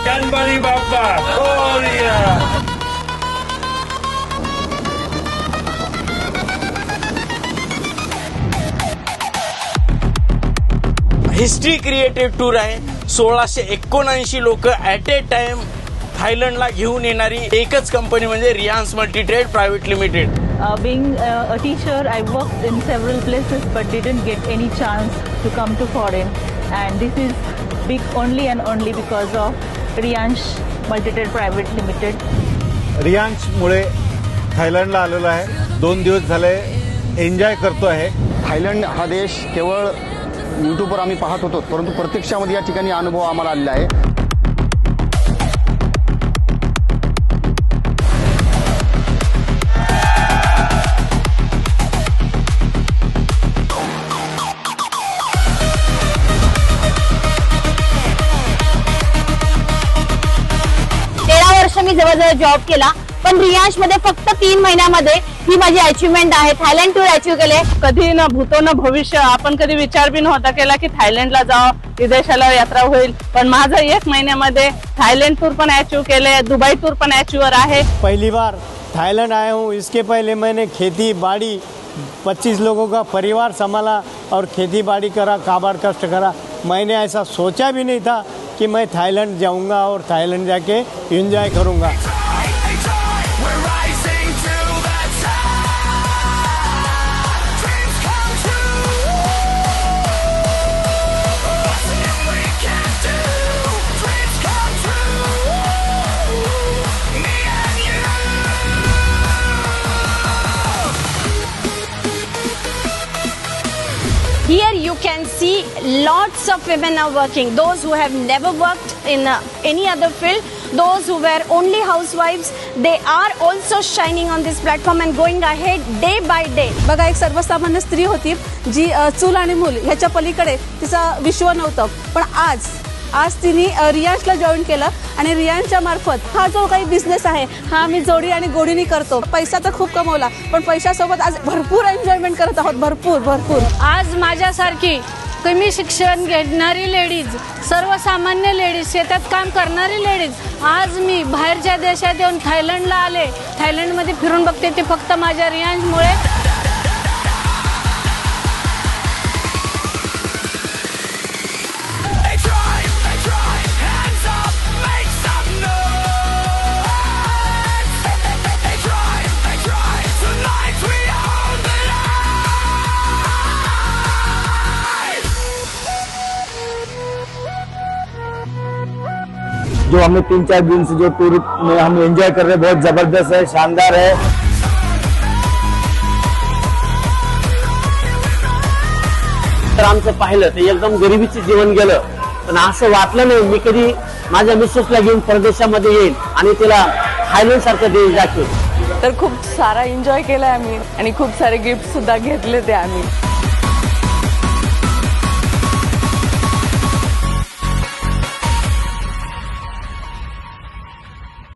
Ganpati Bappa Morya. History creative tour आहे। 1679 लोक at a time थायलंडला घेऊन येणारी एकच कंपनी म्हणजे रियांस multitrade private limited. Being a teacher, I worked in several places but didn't get any chance to come to foreign, and this is big only and only because of Riyansh Multitrade Private Limited. Riyansh मुळे थायलंडला आलेलो आहे। 2 दिवस झाले enjoy करतो आहे। Thailand हा देश केवळ यूट्यूबवर आम्ही पाहत होतो, परंतु प्रत्यक्षामध्ये या ठिकाणी अनुभव आम्हाला आलेला आहे। मी जवळजवळ जॉब केला, पण रियांश मध्ये फक्त 3 महिन्यामध्ये ही माझी अचीवमेंट आहे। थायलंड टूर अचीव केले। कधी न भूतो न भविष्य आपण कधी विचार भी नव्हता केला की थायलंडला जावं, विदेशाला यात्रा होईल, पण माझं 1 महिन्यामध्ये थायलंड टूर पण अचीव केले, दुबई टूर पण अचीवर आहे। पहली बार थाईलैंड आया हूँ। इसके पहले मैंने खेती बाड़ी 25 लोगों का परिवार संभाला और खेती बाड़ी करा, काबाड़ कष्ट करा। मैंने ऐसा सोचा भी नहीं था कि मैं थाईलैंड जाऊंगा और थाईलैंड जाके एंजॉय करूंगा। Here you can see lots of women are working. Those who have never worked in any other field, those who were only housewives, they are also shining on this platform and going ahead day by day. बघा, एक सर्वसामान्य स्त्री होती जी चूल आणि मूल ह्याच्या पलीकडे तिचं विश्व नव्हतं, पण आज तिने रियांशला जॉईन केलं आणि रियांशच्या मार्फत हा जो काही बिझनेस आहे हा आम्ही जोडी आणि गोडीने करतो। पैसा तर खूप कमवला, पण पैशासोबत आज भरपूर एन्जॉयमेंट करत आहोत, भरपूर। आज माझ्यासारखी कमी शिक्षण घेणारी लेडीज, सर्वसामान्य लेडीज, शेतात काम करणारी लेडीज आज मी बाहेरच्या देशात येऊन थायलंडला आले। थायलंडमध्ये फिरून बघते ते फक्त माझ्या रियांशमुळे। जो हमें 3-4 दिन से जो टूर में हम एंजॉय कर रहे हैं बहुत जबरदस्त है, शानदार है। तर आमचं पाहिलं तर एकदम गरिबीचे जीवन गेलं, पण असं वाटलं नाही मी कधी माझ्या मिसेसला घेऊन परदेशामध्ये येईल आणि तिला थायलंड सारखं देश दाखवेल। तर खूप सारा एन्जॉय केलाय आम्ही आणि खूप सारे गिफ्ट सुद्धा घेतले ते आम्ही।